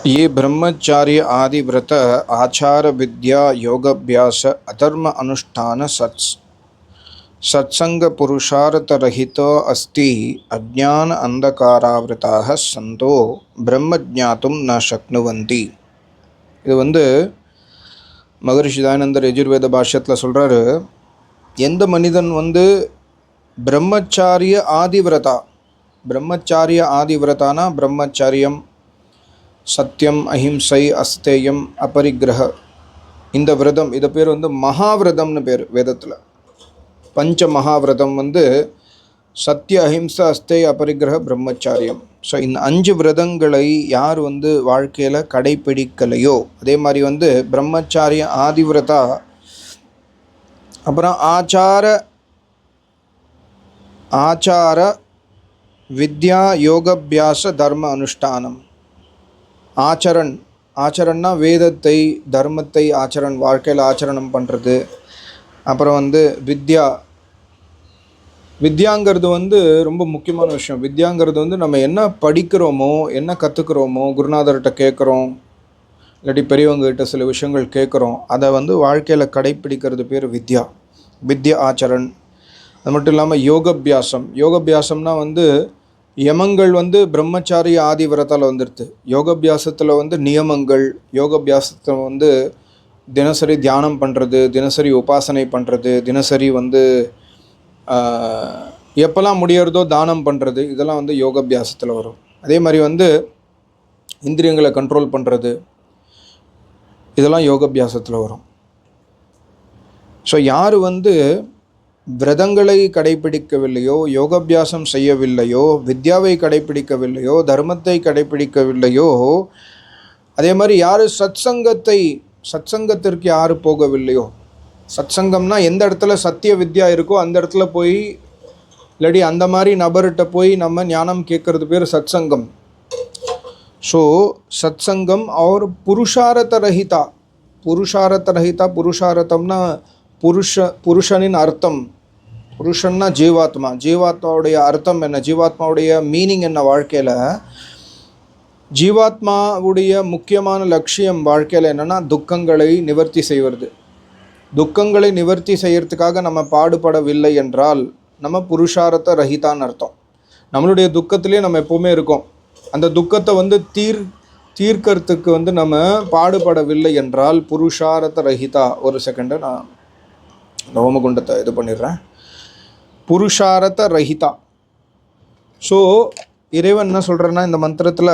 ये ब्रह्मचार्य आदि व्रत आचार विद्या योगाभ्यास अधर्म अनुष्ठान सत्संग पुरुषार्थ रहितो अस्ति अज्ञान अंधकारावृताः सन्तो ब्रह्म ज्ञातुं न शक्नुवन्ति. இது மகரிஷி தயானந்தர் யஜுர்வேத பாஷ்யத்தில் சொல்கிறாரு, எந்த மனிதன் பிரம்மச்சாரிய ஆதிவிரதா, பிரம்மச்சாரிய ஆதிவிரதானா பிரம்மச்சரியம், சத்தியம், அஹிம்சை, அஸ்தேயம், அபரிக்கிரக, இந்த விரதம், இதை பேர் மகாவிரதம்னு பேர் வேதத்தில். பஞ்ச மகாவிரதம் சத்திய, அஹிம்சை, அஸ்தேய, அபரிக்கிரக, பிரம்மச்சாரியம். ஸோ இந்த 5 விரதங்களை யார் வாழ்க்கையில் கடைப்பிடிக்கலையோ, அதே மாதிரி பிரம்மச்சாரிய ஆதிவிரதா, அப்புறம் ஆச்சார வித்யா யோகாபியாச தர்ம அனுஷ்டானம். ஆச்சரன்னா வேதத்தை, தர்மத்தை ஆச்சரன், வாழ்க்கையில் ஆச்சரணம் பண்ணுறது. அப்புறம் வித்யாங்கிறது ரொம்ப முக்கியமான விஷயம். வித்யாங்கிறது நம்ம என்ன படிக்கிறோமோ, என்ன கற்றுக்குறோமோ, குருநாதர்கிட்ட கேட்குறோம், இல்லாட்டி பெரியவங்ககிட்ட சில விஷயங்கள் கேட்குறோம், அதை வாழ்க்கையில் கடைப்பிடிக்கிறது பேர் வித்யா, வித்யா ஆச்சரன். அது மட்டும் இல்லாமல் யோகாபியாசம்னா யமங்கள் பிரம்மச்சாரிய ஆதி விரதால் வந்துடுது. யோகாபியாசத்தில் நியமங்கள், யோகாபியாசத்தில் தினசரி தியானம் பண்ணுறது, தினசரி உபாசனை பண்ணுறது, தினசரி எப்போல்லாம் முடியறதோ தானம் பண்ணுறது, இதெல்லாம் யோகாபியாசத்தில் வரும். அதே மாதிரி இந்திரியங்களை கண்ட்ரோல் பண்ணுறது, இதெல்லாம் யோகாபியாசத்தில் வரும். ஸோ யார் விரதங்களை கடைப்பிடிக்கவில்லையோ, யோகாபியாசம் செய்யவில்லையோ, வித்யாவை கடைப்பிடிக்கவில்லையோ, தர்மத்தை கடைப்பிடிக்கவில்லையோ, அதே மாதிரி யார் சத்சங்கத்திற்கு யார் போகவில்லையோ, சத்சங்கம்னா எந்த இடத்துல சத்திய வித்யா இருக்கோ அந்த இடத்துல போய், இல்லாட்டி அந்த மாதிரி நபர்கிட்ட போய் நம்ம ஞானம் கேட்கறது பேர் சத்சங்கம். ஸோ சத்சங்கம் அவர் புருஷார்த்த ரஹிதா. புருஷார்த்தம்னா புருஷனின் அர்த்தம். புருஷன்னா ஜீவாத்மா. ஜீவாத்மாவுடைய அர்த்தம் என்ன, ஜீவாத்மாவுடைய மீனிங் என்ன வாழ்க்கையில்? ஜீவாத்மாவுடைய முக்கியமான லட்சியம் வாழ்க்கையில் என்னென்னா துக்கங்களை நிவர்த்தி செய்வது. துக்கங்களை நிவர்த்தி செய்யறதுக்காக நம்ம பாடுபடவில்லை என்றால் நம்ம புருஷார்த்த ரஹிதான்னு அர்த்தம். நம்மளுடைய துக்கத்திலே நம்ம எப்போவுமே இருக்கோம். அந்த துக்கத்தை தீர்க்கறதுக்கு நம்ம பாடுபடவில்லை என்றால் புருஷார்த்த ரஹிதா. ஒரு செகண்டு நான் ஹோமகுண்டத்தை இது பண்ணிடுறேன். புருஷார்த்த ரஹிதா. ஸோ இறைவன் என்ன சொல்கிறேன்னா இந்த மந்திரத்தில்,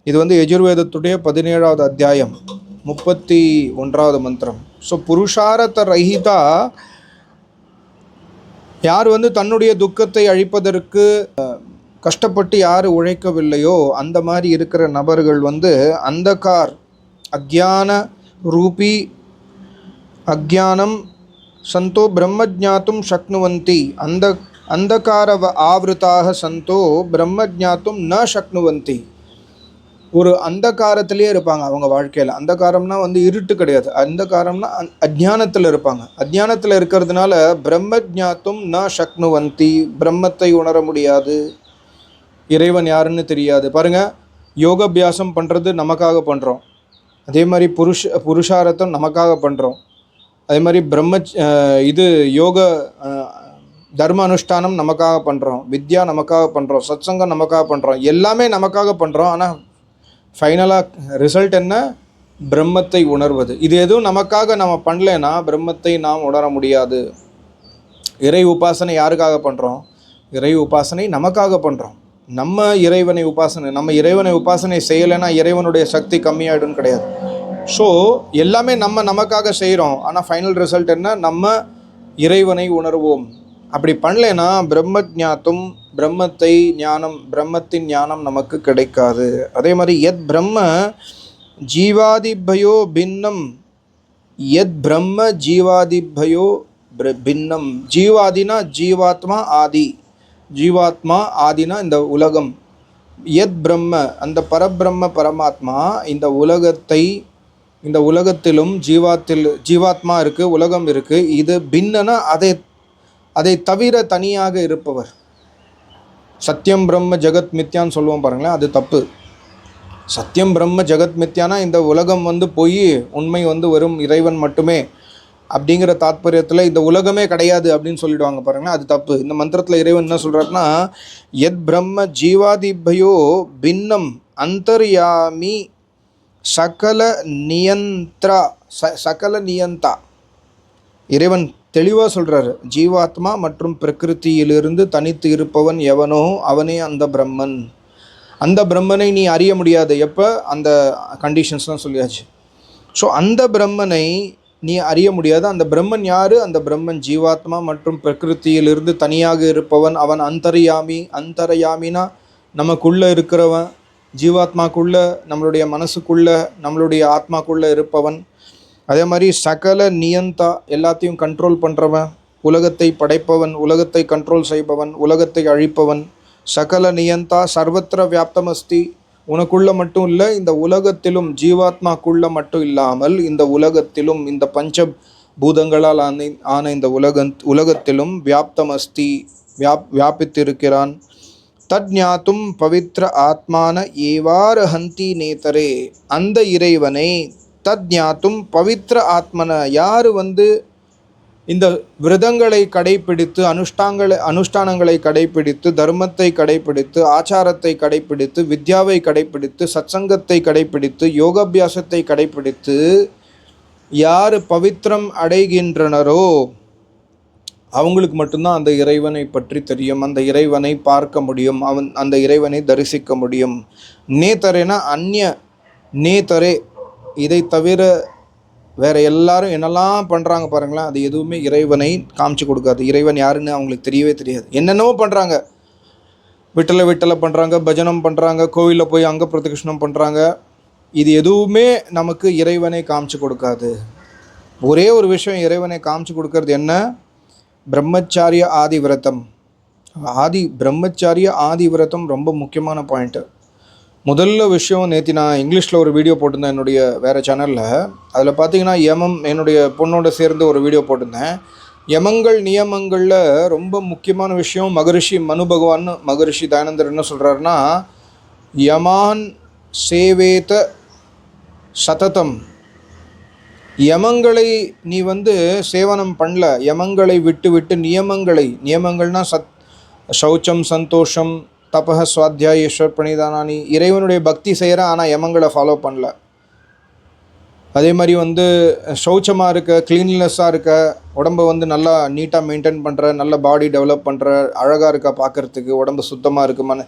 இது யஜுர்வேதத்துடைய 17வது அத்தியாயம் 31வது மந்திரம். ஸோ புருஷார்த்த ரஹிதா, யார் தன்னுடைய துக்கத்தை அழிப்பதற்கு கஷ்டப்பட்டு யார் உழைக்கவில்லையோ அந்த மாதிரி இருக்கிற நபர்கள் அந்தகார், அக்ஞான ரூபி, அக்ஞானம் சந்தோ பிரம்ம ஜாத்தும் சக்னுவந்தி. அந்தகார ஆவிருத்தாக சந்தோ பிரம்ம ஜாத்தும் ந சக்னுவந்தி. ஒரு அந்தகாரத்திலே இருப்பாங்க அவங்க வாழ்க்கையில். அந்தகாரம்னா இருட்டு கிடையாது. அந்தகாரம்னா அஜ்ஞானத்தில் இருப்பாங்க. அஜ்ஞானத்தில் இருக்கிறதுனால பிரம்ம ஜாத்தும் ந சக்னுவந்தி, பிரம்மத்தை உணர முடியாது, இறைவன் யாருன்னு தெரியாது. பாருங்கள், யோகாபியாசம் பண்ணுறது நமக்காக பண்ணுறோம், அதே மாதிரி புருஷார்த்தம் நமக்காக பண்ணுறோம், அதே மாதிரி யோக தர்ம அனுஷ்டானம் நமக்காக பண்ணுறோம், வித்யா நமக்காக பண்ணுறோம், சத்சங்கம் நமக்காக பண்ணுறோம், எல்லாமே நமக்காக பண்ணுறோம். ஆனால் ஃபைனலாக ரிசல்ட் என்ன? பிரம்மத்தை உணர்வது. இது எதுவும் நமக்காக நம்ம பண்ணலைன்னா பிரம்மத்தை நாம் உணர முடியாது. இறை உபாசனை யாருக்காக பண்ணுறோம்? இறை உபாசனை நமக்காக பண்ணுறோம். நம்ம இறைவனை உபாசனை செய்யலைன்னா இறைவனுடைய சக்தி கம்மியாயிடும்னு கிடையாது. ஸோ எல்லாமே நமக்காக செய்கிறோம். ஆனால் ஃபைனல் ரிசல்ட் என்ன? நம்ம இறைவனை உணர்வோம். அப்படி பண்ணலைன்னா பிரம்மத்தின் ஞானம் நமக்கு கிடைக்காது. அதே மாதிரி யத் பிரம்ம ஜீவாதிபயோ பின்னம், யத் பிரம்ம ஜீவாதிபயோ பின்னம். ஜீவாதினா ஜீவாத்மா, ஜீவாத்மா ஆதினா இந்த உலகம். யத் பிரம்ம அந்த பரபிரம்ம பரமாத்மா இந்த உலகத்திலும் ஜீவாத்மா இருக்குது, உலகம் இருக்குது. இது பின்னனா அதை தவிர தனியாக இருப்பவர். சத்தியம் பிரம்ம ஜெகத் மித்யான்னு சொல்லுவோம் பாருங்களேன், அது தப்பு. சத்தியம் பிரம்ம ஜெகத் மித்யானா இந்த உலகம் வந்து போய் உண்மை வந்து வெறும் இறைவன் மட்டுமே அப்படிங்கிற தாத்பரியத்தில் இந்த உலகமே கிடையாது அப்படின்னு சொல்லிடுவாங்க பாருங்களேன், அது தப்பு. இந்த மந்திரத்தில் இறைவன் என்ன சொல்கிறாருன்னா, யத் பிரம்ம ஜீவாதிபயோ பின்னம் அந்தர்யாமி சகல நியந்திரா சகல நியந்தா. இறைவன் தெளிவாக சொல்கிறாரு, ஜீவாத்மா மற்றும் பிரகிருத்தியிலிருந்து தனித்து இருப்பவன் எவனோ அவனே அந்த பிரம்மன். அந்த பிரம்மனை நீ அறிய முடியாது. எப்போ? அந்த கண்டிஷன்ஸ்லாம் சொல்லியாச்சு. ஸோ அந்த பிரம்மனை நீ அறிய முடியாது. அந்த பிரம்மன் யார்? அந்த பிரம்மன் ஜீவாத்மா மற்றும் பிரகிருத்தியிலிருந்து தனியாக இருப்பவன். அவன் அந்தர்யாமி. அந்தர்யாமினா நமக்குள்ளே இருக்கிறவன், ஜீவாத்மாக்குள்ளே, நம்மளுடைய மனசுக்குள்ளே, நம்மளுடைய ஆத்மாக்குள்ளே இருப்பவன். அதே மாதிரி சகல நியந்தா, எல்லாத்தையும் கண்ட்ரோல் பண்ணுறவன், உலகத்தை படைப்பவன், உலகத்தை கண்ட்ரோல் செய்பவன், உலகத்தை அழிப்பவன். சகல நியந்தா சர்வத்திர வியாப்தமஸ்தி. உனக்குள்ளே மட்டும் இல்லை, இந்த உலகத்திலும், ஜீவாத்மாக்குள்ளே மட்டும் இல்லாமல் இந்த உலகத்திலும், இந்த பஞ்ச பூதங்களால் ஆன இந்த உலகத்திலும் வியாப்தமஸ்தி, வியாபித்திருக்கிறான். தத் ஞாத்தும் பவித்ர ஆத்மான ஏவாரஹந்தி நேதரே. அந்த இறைவனை தத் ஞாத்தும் பவித்ர ஆத்மன, யார் வந்து இந்த விரதங்களை கடைப்பிடித்து, அனுஷ்டானங்களை கடைப்பிடித்து, தர்மத்தை கடைப்பிடித்து, ஆச்சாரத்தை கடைப்பிடித்து, வித்யாவை கடைப்பிடித்து, சத்சங்கத்தை கடைப்பிடித்து, யோகாபியாசத்தை கடைப்பிடித்து யார் பவித்திரம் அடைகின்றனரோ அவங்களுக்கு மட்டும்தான் அந்த இறைவனை பற்றி தெரியும், அந்த இறைவனை பார்க்க முடியும், அந்த இறைவனை தரிசிக்க முடியும். நேதரேனா அந்நிய நேதரே, இதை தவிர வேறு எல்லாரும் என்னெல்லாம் பண்ணுறாங்க பாருங்களேன், அது எதுவுமே இறைவனை காமிச்சு கொடுக்காது. இறைவன் யாருன்னு அவங்களுக்கு தெரியவே தெரியாது. என்னென்னவோ பண்ணுறாங்க, விட்டலை பண்ணுறாங்க, பஜனம் பண்ணுறாங்க, கோவிலில் போய் அங்க பிரதட்சணம் பண்ணுறாங்க. இது எதுவுமே நமக்கு இறைவனை காமிச்சு கொடுக்காது. ஒரே ஒரு விஷயம் இறைவனை காமிச்சு கொடுக்கறது என்ன? பிரம்மச்சாரிய ஆதி விரதம். பிரம்மச்சாரிய ஆதி விரதம் ரொம்ப முக்கியமான பாயிண்ட்டு. முதல்ல விஷயம், நேற்று நான் இங்கிலீஷில் ஒரு வீடியோ போட்டிருந்தேன் என்னுடைய வேறு சேனலில். அதில் பார்த்தீங்கன்னா யமம், என்னுடைய பொண்ணோட சேர்ந்து ஒரு வீடியோ போட்டிருந்தேன். யமங்கள் நியமங்களில் ரொம்ப முக்கியமான விஷயம் மகரிஷி மனு பகவான், மகரிஷி தயானந்தர் என்ன சொல்கிறாருன்னா, யமான் சேவேத சததம். யமங்களை நீ வந்து சேவனம் பண்ணல, யமங்களை விட்டு நியமங்கள்னா சௌச்சம், சந்தோஷம், தபஹ, சுவாத்தியாய, ஈஸ்வர் பிரணிதானானி, இறைவனுடைய பக்தி செய்கிற, ஆனால் யமங்களை ஃபாலோ பண்ணல. அதே மாதிரி வந்து சௌச்சமாக இருக்க, க்ளீன்லெஸ்ஸாக இருக்க, உடம்பை வந்து நல்லா நீட்டாக மெயின்டைன் பண்ணுற, நல்ல பாடி டெவலப் பண்ணுற, அழகாக இருக்கா பார்க்குறதுக்கு, உடம்பு சுத்தமாக இருக்குமான,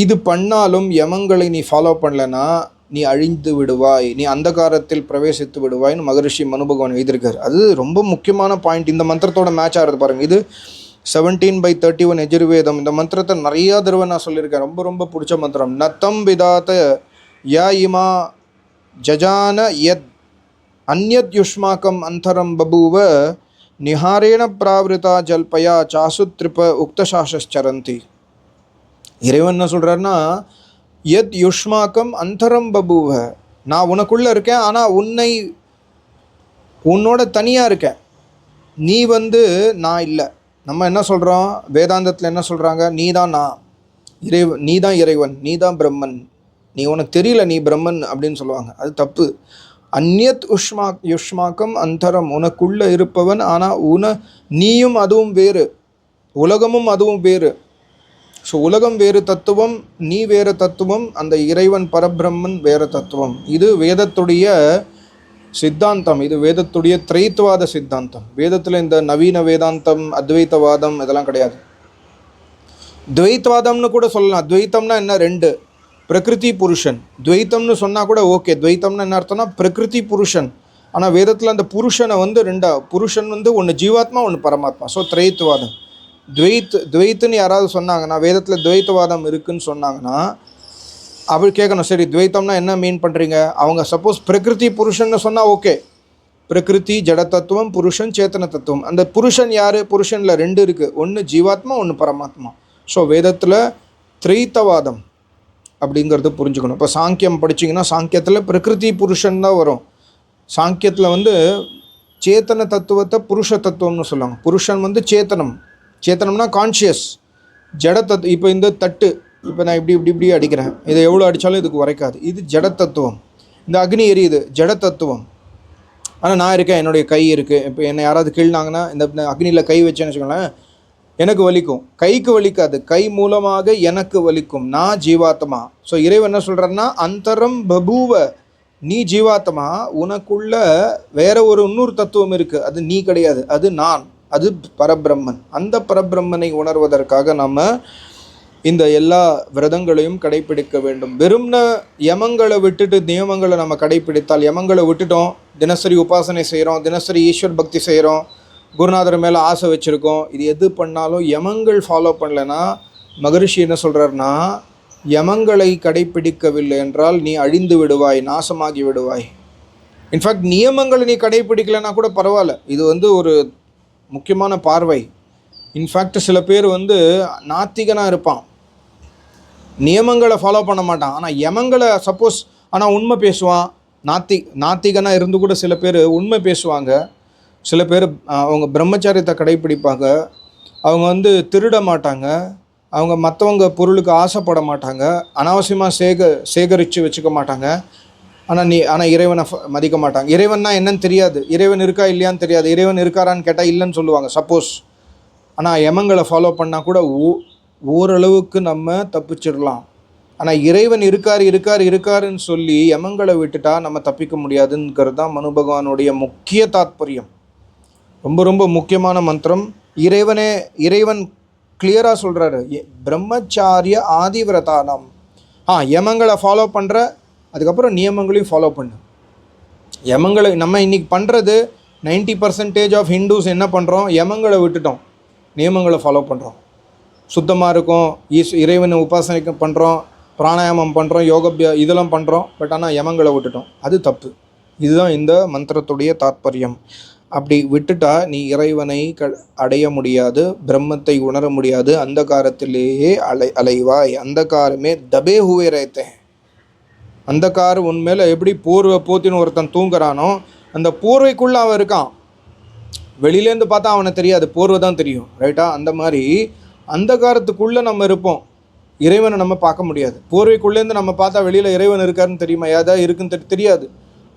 இது பண்ணாலும் யமங்களை நீ ஃபாலோ பண்ணலைன்னா நீ அழிந்து விடுவாய், நீ அந்தகாரத்தில் பிரவேசித்து விடுவாய்னு மகரிஷி மனு பகவான் எழுதியிருக்காரு. அது ரொம்ப முக்கியமான பாயிண்ட். இந்த மந்திரத்தோட மேட்ச் ஆகிறது பாருங்கள். இது 17/31 எஜுர்வேதம். இந்த மந்திரத்தை நிறையா தடவை நான் சொல்லியிருக்கேன். ரொம்ப ரொம்ப பிடிச்ச மந்திரம். நத்தம் விதாத்த யா இமா ஜஜான யத் அந்யத் யுஷ்மாக்கம் அந்தரம் பபூவ நிஹாரேண பிராவிருதா ஜல்பயா சாசுத்ரிப உக்தசாஷரந்தி. இறைவன் என்ன சொல்கிறாருன்னா, யத் யுஷ்மாக்கம் அந்தரம் பபூவ, நான் உனக்குள்ளே இருக்கேன், ஆனால் உன்னோட தனியாக இருக்கேன், நீ வந்து நான் இல்லை. நம்ம என்ன சொல்கிறோம், வேதாந்தத்தில் என்ன சொல்கிறாங்க, நீ தான் நான், நீ தான் இறைவன், நீ தான் பிரம்மன், நீ உனக்கு தெரியல நீ பிரம்மன் அப்படின்னு சொல்லுவாங்க. அது தப்பு. அந்யத் யுஷ்மாக்கம் அந்தரம், உனக்குள்ளே இருப்பவன், ஆனால் நீயும் அதுவும் வேறு, உலகமும் அதுவும் வேறு. ஸோ உலகம் வேறு தத்துவம், நீ வேறு தத்துவம், அந்த இறைவன் பரபிரம்மன் வேறு தத்துவம். இது வேதத்துடைய சித்தாந்தம், இது வேதத்துடைய திரைத்துவாத சித்தாந்தம். வேதத்தில் இந்த நவீன வேதாந்தம், அத்வைத்தவாதம் இதெல்லாம் கிடையாது. துவைத்தவாதம்னு கூட சொல்லலாம். அத்வைத்தம்னா என்ன, ரெண்டு, பிரகிருதி புருஷன். துவைத்தம்னு சொன்னால் கூட ஓகே. துவைத்தம்னா என்ன அர்த்தம்னா பிரகிருதி புருஷன். ஆனால் வேதத்தில் அந்த புருஷனை வந்து ரெண்டா, புருஷன் வந்து ஒன்று ஜீவாத்மா, ஒன்று பரமாத்மா. ஸோ திரைத்துவாதம். துவைத்துன்னு யாராவது சொன்னாங்கன்னா, வேதத்தில் துவைத்தவாதம் இருக்குதுன்னு சொன்னாங்கன்னா, அப்படி கேட்கணும், சரி துவைத்தம்னா என்ன மீன் பண்ணுறீங்க? அவங்க சப்போஸ் பிரகிருதி புருஷன்னு சொன்னால் ஓகே. பிரகிருதி ஜட தத்துவம், புருஷன் சேத்தன தத்துவம். அந்த புருஷன் யார்? புருஷனில் ரெண்டு இருக்குது, ஒன்று ஜீவாத்மா, ஒன்று பரமாத்மா. ஸோ வேதத்தில் திரைத்தவாதம் அப்படிங்கிறது புரிஞ்சுக்கணும். இப்போ சாங்கியம் படிச்சிங்கன்னா சாங்கியத்தில் பிரகிருதி புருஷன் தான் வரும். சாங்கியத்தில் வந்து சேத்தன தத்துவத்தை புருஷ தத்துவம்னு சொல்லுவாங்க. புருஷன் வந்து சேத்தனம், சேத்தனம்னா கான்ஷியஸ். ஜட இப்போ இந்த தட்டு, இப்போ நான் இப்படி இப்படி இப்படி அடிக்கிறேன், இதை எவ்வளோ அடித்தாலும் இதுக்கு உரைக்காது. இது ஜட தத்துவம். இந்த அக்னி எரியுது, ஜட தத்துவம். ஆனால் நான் இருக்கேன், என்னுடைய கை இருக்குது. இப்போ என்னை யாராவது கீழ்னாங்கன்னா இந்த அக்னியில் கை வச்சேன்னு வச்சுக்கோங்களேன், எனக்கு வலிக்கும். கைக்கு வலிக்காது, கை மூலமாக எனக்கு வலிக்கும். நான் ஜீவாத்மா. ஸோ இறைவன் என்ன சொல்கிறாருன்னா, அந்தரம் பபூவ, நீ ஜீவாத்மா, உனக்குள்ள வேற ஒரு இன்னொரு தத்துவம் இருக்குது, அது நீ கிடையாது, அது நான், அது பரபிரம்மன். அந்த பரபிரம்மனை உணர்வதற்காக நம்ம இந்த எல்லா விரதங்களையும் கடைப்பிடிக்க வேண்டும். வெறும்ன யமங்களை விட்டுட்டு நியமங்களை நம்ம கடைப்பிடித்தால், யமங்களை விட்டுட்டோம், தினசரி உபாசனை செய்கிறோம், தினசரி ஈஸ்வர் பக்தி செய்கிறோம், குருநாதர் மேலே ஆசை வச்சுருக்கோம், இது எது பண்ணாலும் யமங்கள் ஃபாலோ பண்ணலைன்னா மகரிஷி என்ன சொல்கிறாருன்னா, யமங்களை கடைப்பிடிக்கவில்லை என்றால் நீ அழிந்து விடுவாய், நாசமாகி விடுவாய். இன்ஃபேக்ட் நியமங்களை நீ கடைப்பிடிக்கலைன்னா கூட பரவாயில்ல, இது ஒரு முக்கியமான பார்வை. இன்ஃபேக்ட் சில பேர் நாத்திகனாக இருப்பான், நியமங்களை ஃபாலோ பண்ண மாட்டான், ஆனால் யமங்களை சப்போஸ் ஆனால் உண்மை பேசுவான். நாத்திகனாக இருந்து கூட சில பேர் உண்மை பேசுவாங்க. சில பேர் அவங்க பிரம்மச்சாரியத்தை கடைப்பிடிப்பாங்க, அவங்க திருட மாட்டாங்க, அவங்க மற்றவங்க பொருளுக்கு ஆசைப்பட மாட்டாங்க, அனாவசியமாக சேகரித்து வச்சுக்க மாட்டாங்க. ஆனால் இறைவனை மதிக்க மாட்டாங்க. இறைவன்னா என்னன்னு தெரியாது, இறைவன் இருக்கா இல்லையான்னு தெரியாது, இறைவன் இருக்காரான்னு கேட்டால் இல்லைன்னு சொல்லுவாங்க சப்போஸ். ஆனால் யமங்களை ஃபாலோ பண்ணால் கூட ஓரளவுக்கு நம்ம தப்பிச்சிடலாம். ஆனால் இறைவன் இருக்காருன்னு சொல்லி யமங்களை விட்டுட்டா நம்ம தப்பிக்க முடியாதுங்கிறது தான் மனு பகவானுடைய முக்கிய தாத்பரியம். ரொம்ப ரொம்ப முக்கியமான மந்திரம். இறைவன் கிளியராக சொல்கிறாரு, பிரம்மச்சாரிய ஆதிவிரதானம். யமங்களை ஃபாலோ பண்ணுற, அதுக்கப்புறம் நியமங்களையும் ஃபாலோ பண்ணு. யமங்களை நம்ம இன்றைக்கி பண்ணுறது 90% ஆஃப் ஹிந்துஸ் என்ன பண்ணுறோம், யமங்களை விட்டுட்டோம், நியமங்களை ஃபாலோ பண்ணுறோம். சுத்தமாக இருக்கும், இறைவனை உபாசனைக்கு பண்ணுறோம், பிராணாயாமம் பண்ணுறோம், இதெல்லாம் பண்ணுறோம். பட் ஆனால் யமங்களை விட்டுட்டோம், அது தப்பு. இதுதான் இந்த மந்திரத்துடைய தாத்பரியம். அப்படி விட்டுட்டா நீ இறைவனை அடைய முடியாது, பிரம்மத்தை உணர முடியாது, அந்தகாரத்திலேயே அலைவாய். அந்தகாரமே தபே ஹுவே ரேத்தே. அந்தகார் உன்மேலே எப்படி போர்வை போத்தின்னு ஒருத்தன் தூங்குறானோ, அந்த போர்வைக்குள்ளே அவன் இருக்கான், வெளியிலேருந்து பார்த்தா அவனை தெரியாது, போர்வை தான் தெரியும், ரைட்டா? அந்த மாதிரி அந்தகாரத்துக்குள்ளே நம்ம இருப்போம், இறைவனை நம்ம பார்க்க முடியாது. போர்வைக்குள்ளேருந்து நம்ம பார்த்தா வெளியில் இறைவன் இருக்காருன்னு தெரியுமா, ஏதாவது இருக்குன்னு தெரியாது.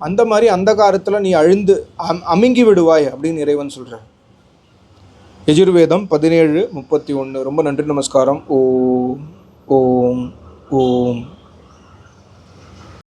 அந்த மாதிரி அந்தகாரத்தில் நீ அழிந்து அமுங்கி விடுவாய் அப்படின்னு இறைவன் சொல்கிறார். யஜுர்வேதம் 17:31. ரொம்ப நன்றி, நமஸ்காரம். ஓம் ஓம் ஓம்.